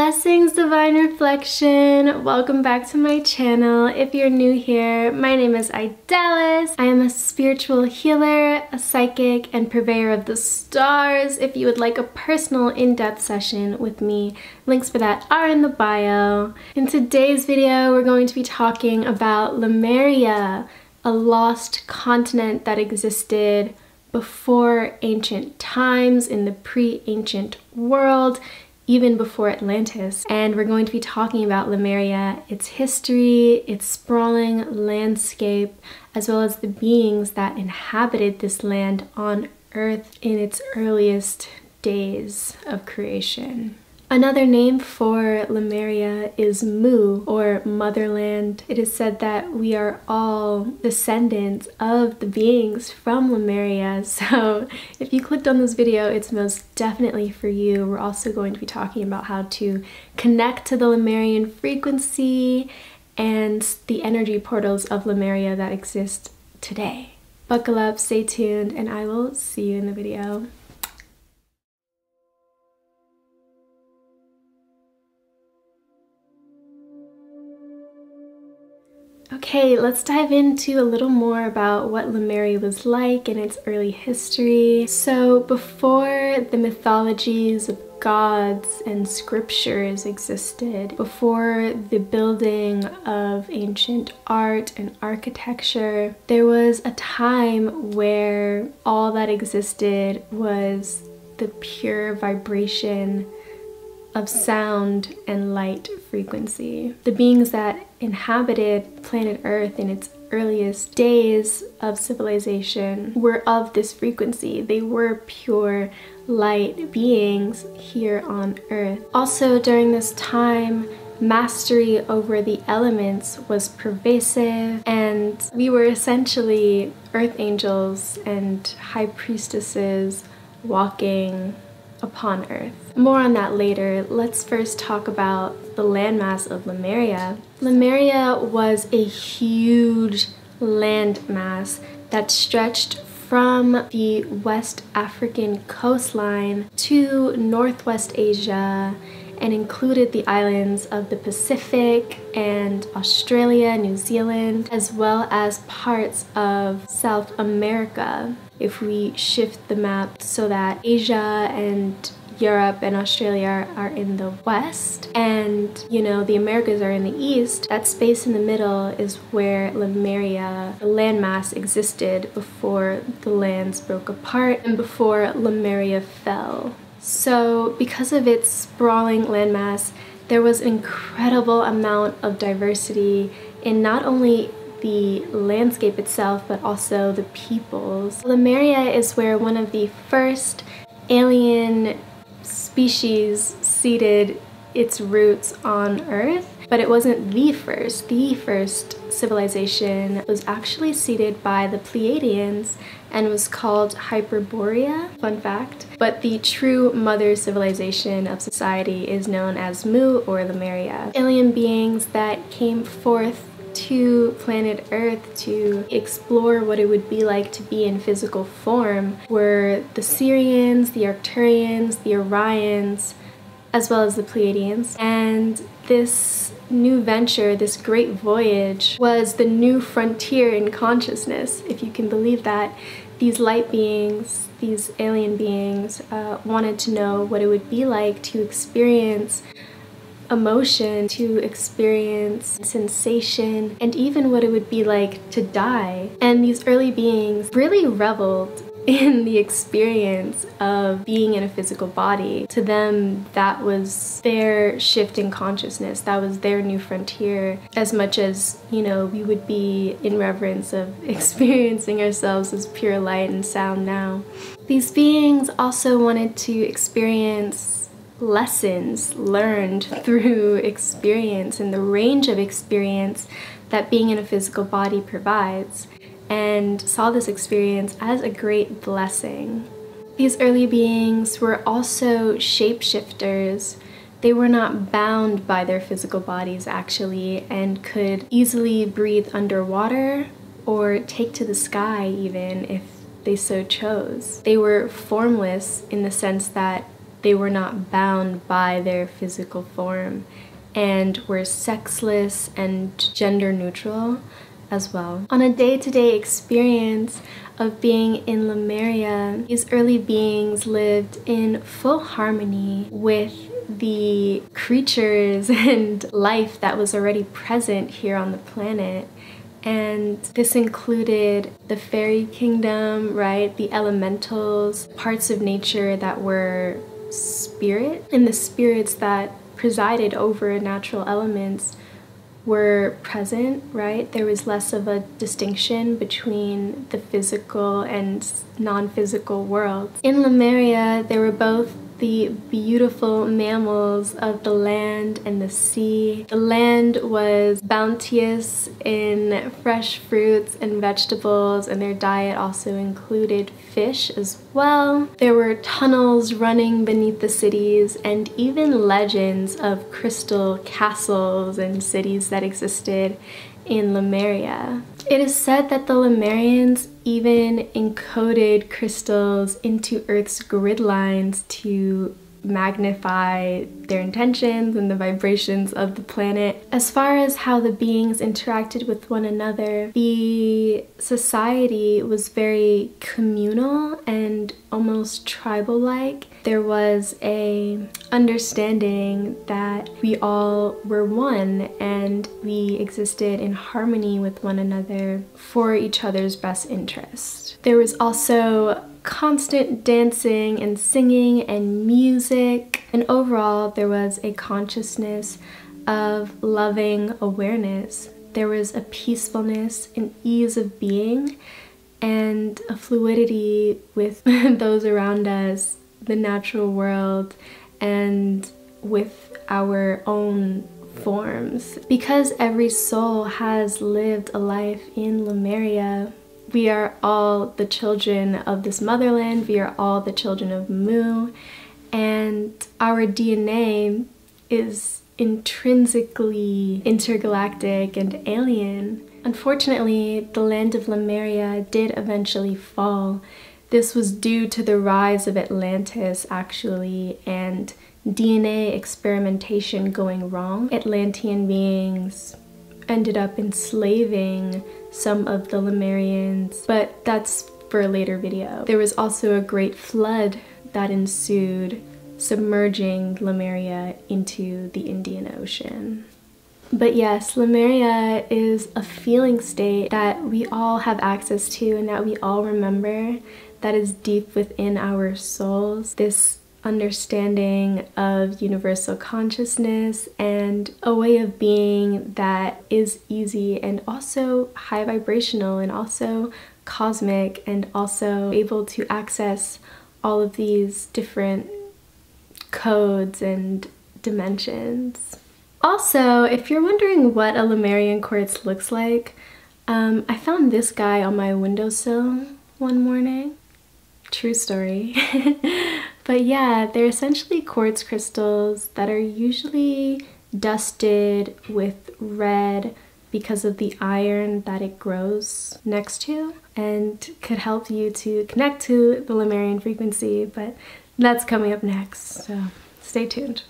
Blessings, Divine Reflection! Welcome back to my channel. If you're new here, my name is Idalis. I am a spiritual healer, a psychic, and purveyor of the stars. If you would like a personal in-depth session with me, links for that are in the bio. In today's video, we're going to be talking about Lemuria, a lost continent that existed before ancient times in the pre-ancient world, even before Atlantis. And we're going to be talking about Lemuria, its history, its sprawling landscape, as well as the beings that inhabited this land on Earth in its earliest days of creation. Another name for Lemuria is Mu, or motherland. It is said that we are all descendants of the beings from Lemuria, so if you clicked on this video, it's most definitely for you. We're also going to be talking about how to connect to the Lemurian frequency and the energy portals of Lemuria that exist today. Buckle up, stay tuned, and I will see you in the video. Okay, let's dive into a little more about what Lemuria was like in its early history. So before the mythologies of gods and scriptures existed, before the building of ancient art and architecture, there was a time where all that existed was the pure vibration of sound and light frequency. The beings that inhabited planet Earth in its earliest days of civilization were of this frequency. They were pure light beings here on Earth. Also, during this time, mastery over the elements was pervasive, and we were essentially earth angels and high priestesses walking upon Earth. More on that later. Let's first talk about the landmass of Lemuria. Lemuria was a huge landmass that stretched from the West African coastline to Northwest Asia and included the islands of the Pacific and Australia, New Zealand, as well as parts of South America. If we shift the map so that Asia and Europe and Australia are in the west and, the Americas are in the east, that space in the middle is where Lemuria, the landmass, existed before the lands broke apart and before Lemuria fell. So because of its sprawling landmass, there was an incredible amount of diversity in not only the landscape itself, but also the peoples. Lemuria is where one of the first alien species seeded its roots on Earth, but it wasn't the first. The first civilization was actually seeded by the Pleiadians and was called Hyperborea, fun fact. But the true mother civilization of society is known as Mu, or Lemuria. Alien beings that came forth to planet Earth to explore what it would be like to be in physical form were the Sirians, the Arcturians, the Orions, as well as the Pleiadians. And this new venture, this great voyage, was the new frontier in consciousness, if you can believe that. These light beings, these alien beings, wanted to know what it would be like to experience emotion, to experience sensation, and even what it would be like to die. And these early beings really reveled in the experience of being in a physical body. To them, that was their shift in consciousness. That was their new frontier, as much as, we would be in reverence of experiencing ourselves as pure light and sound now. These beings also wanted to experience lessons learned through experience and the range of experience that being in a physical body provides, and saw this experience as a great blessing. These early beings were also shapeshifters. They were not bound by their physical bodies actually, and could easily breathe underwater or take to the sky even if they so chose. They were formless in the sense that they were not bound by their physical form and were sexless and gender neutral as well. On a day-to-day experience of being in Lemuria, these early beings lived in full harmony with the creatures and life that was already present here on the planet. And this included the fairy kingdom, right? The elementals, parts of nature that were spirit, and the spirits that presided over natural elements were present, right? There was less of a distinction between the physical and non-physical worlds. In Lemuria, there were both the beautiful mammals of the land and the sea. The land was bounteous in fresh fruits and vegetables, and their diet also included fish as well. There were tunnels running beneath the cities and even legends of crystal castles and cities that existed in Lemuria. It is said that the Lemurians even encoded crystals into Earth's grid lines to magnify their intentions and the vibrations of the planet. As far as how the beings interacted with one another, the society was very communal and almost tribal-like. There was a understanding that we all were one and we existed in harmony with one another for each other's best interest. There was also constant dancing and singing and music, and overall there was a consciousness of loving awareness. There was a peacefulness and ease of being and a fluidity with those around us, the natural world, and with our own forms. Because every soul has lived a life in Lemuria, we are all the children of this motherland, we are all the children of Mu, and our DNA is intrinsically intergalactic and alien. Unfortunately, the land of Lemuria did eventually fall. This was due to the rise of Atlantis, actually, and DNA experimentation going wrong. Atlantean beings ended up enslaving some of the Lemurians, but that's for a later video. There was also a great flood that ensued, submerging Lemuria into the Indian Ocean. But yes, Lemuria is a feeling state that we all have access to and that we all remember, that is deep within our souls. This understanding of universal consciousness and a way of being that is easy and also high vibrational and also cosmic and also able to access all of these different codes and dimensions. Also, if you're wondering what a Lemurian quartz looks like, I found this guy on my windowsill one morning. True story. But yeah, they're essentially quartz crystals that are usually dusted with red because of the iron that it grows next to, and could help you to connect to the Lemurian frequency, but that's coming up next, so stay tuned.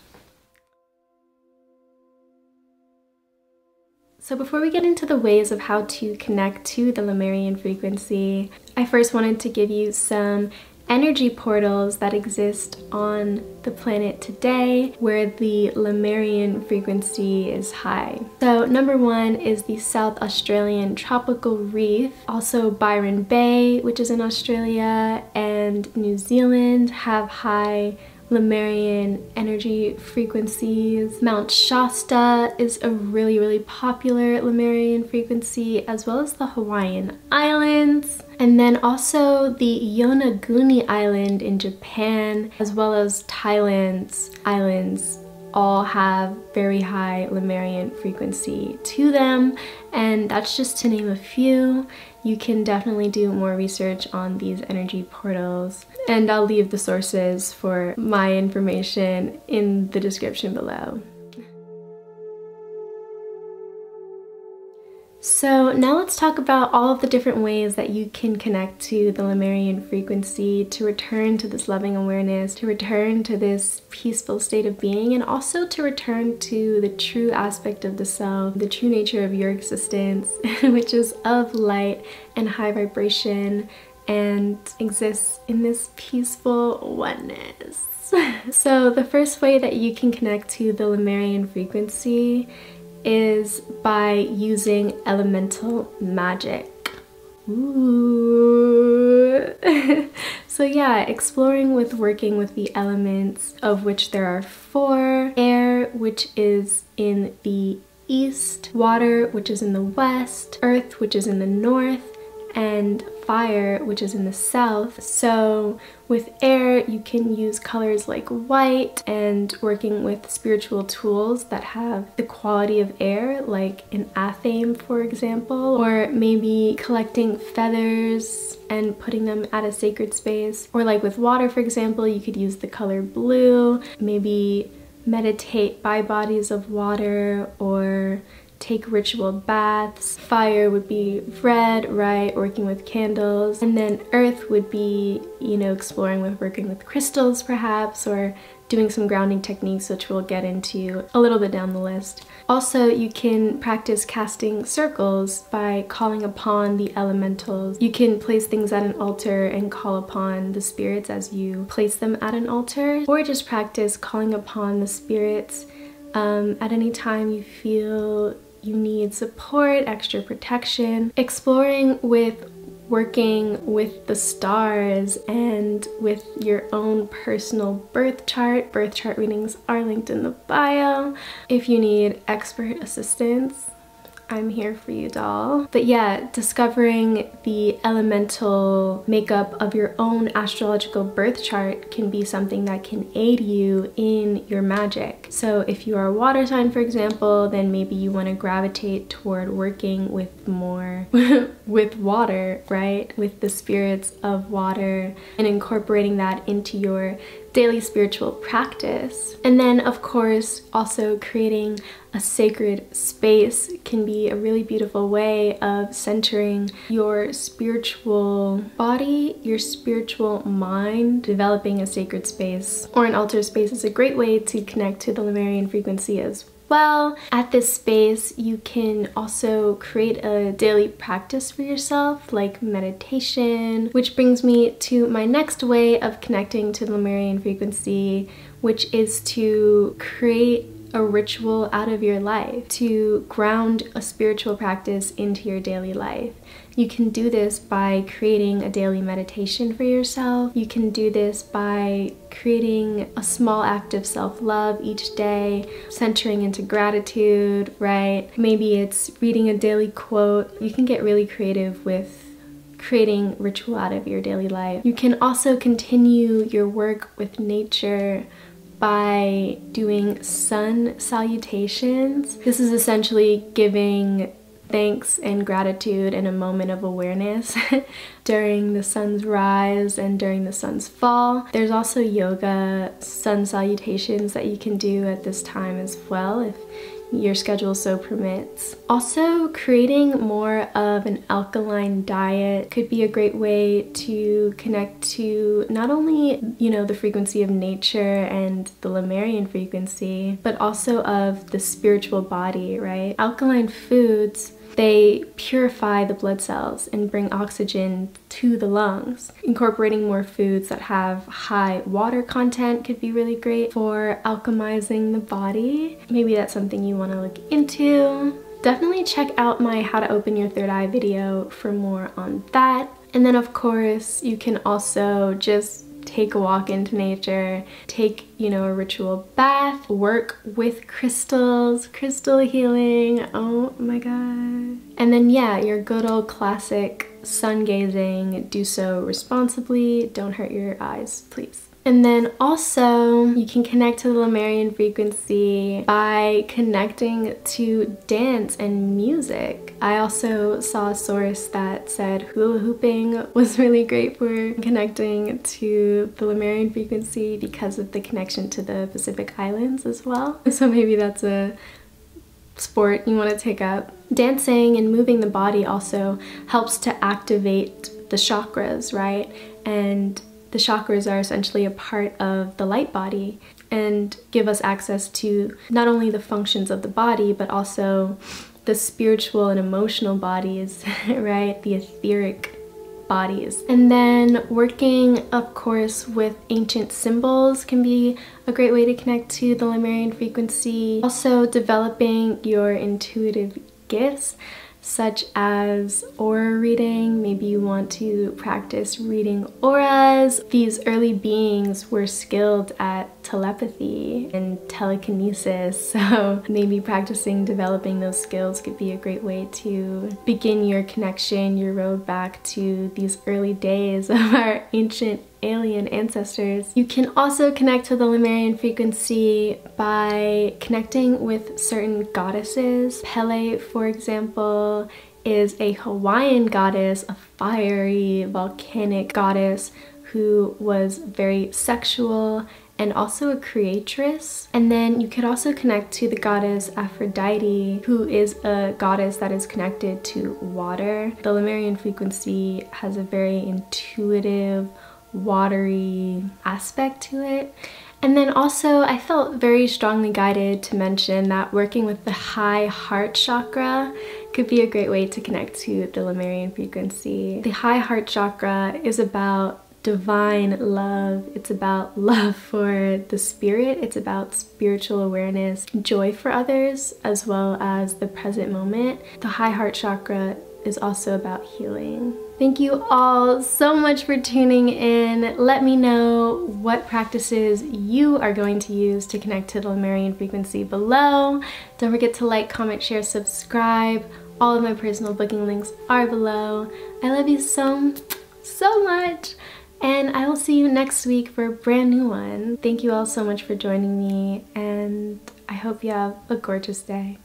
So before we get into the ways of how to connect to the Lemurian frequency, I first wanted to give you some energy portals that exist on the planet today where the Lemurian frequency is high. So number one is the South Australian Tropical Reef. Also Byron Bay, which is in Australia, and New Zealand have high Lemurian energy frequencies. Mount Shasta is a really popular Lemurian frequency, as well as the Hawaiian Islands. And then also the Yonaguni Island in Japan, as well as Thailand's islands, all have very high Lemurian frequency to them. And that's just to name a few. You can definitely do more research on these energy portals, and I'll leave the sources for my information in the description below. So now let's talk about all of the different ways that you can connect to the Lemurian frequency to return to this loving awareness, to return to this peaceful state of being, and also to return to the true aspect of the self, the true nature of your existence, which is of light and high vibration and exists in this peaceful oneness. So the first way that you can connect to the Lemurian frequency is by using elemental magic. Ooh. So yeah, exploring with working with the elements, of which there are 4. Air, which is in the east, water, which is in the west, earth, which is in the north, and fire, which is in the south. So with air, you can use colors like white, and working with spiritual tools that have the quality of air, like an athame, for example, or maybe collecting feathers and putting them at a sacred space. Or like with water, for example, you could use the color blue, maybe meditate by bodies of water, or take ritual baths. Fire would be red, right, working with candles. And then earth would be, you know, exploring with working with crystals perhaps, or doing some grounding techniques, which we'll get into a little bit down the list. Also, you can practice casting circles by calling upon the elementals. You can place things at an altar and call upon the spirits as you place them at an altar, or just practice calling upon the spirits at any time you feel you need support, extra protection. Exploring with working with the stars and with your own personal birth chart. Birth chart readings are linked in the bio. If you need expert assistance, I'm here for you, doll. But yeah, discovering the elemental makeup of your own astrological birth chart can be something that can aid you in your magic. So if you are a water sign, for example, then maybe you want to gravitate toward working with more with water, right? With the spirits of water, and incorporating that into your daily spiritual practice. And then of course, also creating a sacred space can be a really beautiful way of centering your spiritual body, your spiritual mind. Developing a sacred space or an altar space is a great way to connect to the Lemurian frequency as well. At this space, you can also create a daily practice for yourself, like meditation, which brings me to my next way of connecting to the Lemurian frequency, which is to create a ritual out of your life, to ground a spiritual practice into your daily life. You can do this by creating a daily meditation for yourself. You can do this by creating a small act of self-love each day, centering into gratitude, right? Maybe it's reading a daily quote. You can get really creative with creating ritual out of your daily life. You can also continue your work with nature by doing sun salutations. This is essentially giving thanks and gratitude in a moment of awareness during the sun's rise and during the sun's fall. There's also yoga sun salutations that you can do at this time as well if your schedule so permits. Also, creating more of an alkaline diet could be a great way to connect to not only, you know, the frequency of nature and the Lemurian frequency, but also of the spiritual body, right? Alkaline foods, they purify the blood cells and bring oxygen to the lungs. Incorporating more foods that have high water content could be really great for alchemizing the body. Maybe that's something you want to look into. Definitely check out my How to Open Your Third Eye video for more on that. And then of course, you can also just take a walk into nature, take, you know, a ritual bath, work with crystals, crystal healing, oh my god. And then yeah, your good old classic sun gazing, do so responsibly, don't hurt your eyes, please. And then also, you can connect to the Lemurian frequency by connecting to dance and music. I also saw a source that said hula hooping was really great for connecting to the Lemurian frequency because of the connection to the Pacific Islands as well. So maybe that's a sport you want to take up. Dancing and moving the body also helps to activate the chakras, right? And the chakras are essentially a part of the light body and give us access to not only the functions of the body, but also the spiritual and emotional bodies, right? The etheric bodies. And then working, of course, with ancient symbols can be a great way to connect to the Lemurian frequency. Also developing your intuitive gifts, such as aura reading. Maybe you want to practice reading auras. These early beings were skilled at telepathy and telekinesis, so maybe practicing developing those skills could be a great way to begin your connection, your road back to these early days of our ancient alien ancestors. You can also connect to the Lemurian frequency by connecting with certain goddesses. Pele, for example, is a Hawaiian goddess, a fiery, volcanic goddess who was very sexual and also a creatress. And then you could also connect to the goddess Aphrodite, who is a goddess that is connected to water. The Lemurian frequency has a very intuitive, watery aspect to it. And then also I felt very strongly guided to mention that working with the high heart chakra could be a great way to connect to the Lemurian frequency. The high heart chakra is about divine love. It's about love for the spirit. It's about spiritual awareness, joy for others, as well as the present moment. The high heart chakra is also about healing. Thank you all so much for tuning in. Let me know what practices you are going to use to connect to the Lemurian frequency below. Don't forget to like, comment, share, subscribe. All of my personal booking links are below. I love you so much. And I will see you next week for a brand new one. Thank you all so much for joining me, and I hope you have a gorgeous day.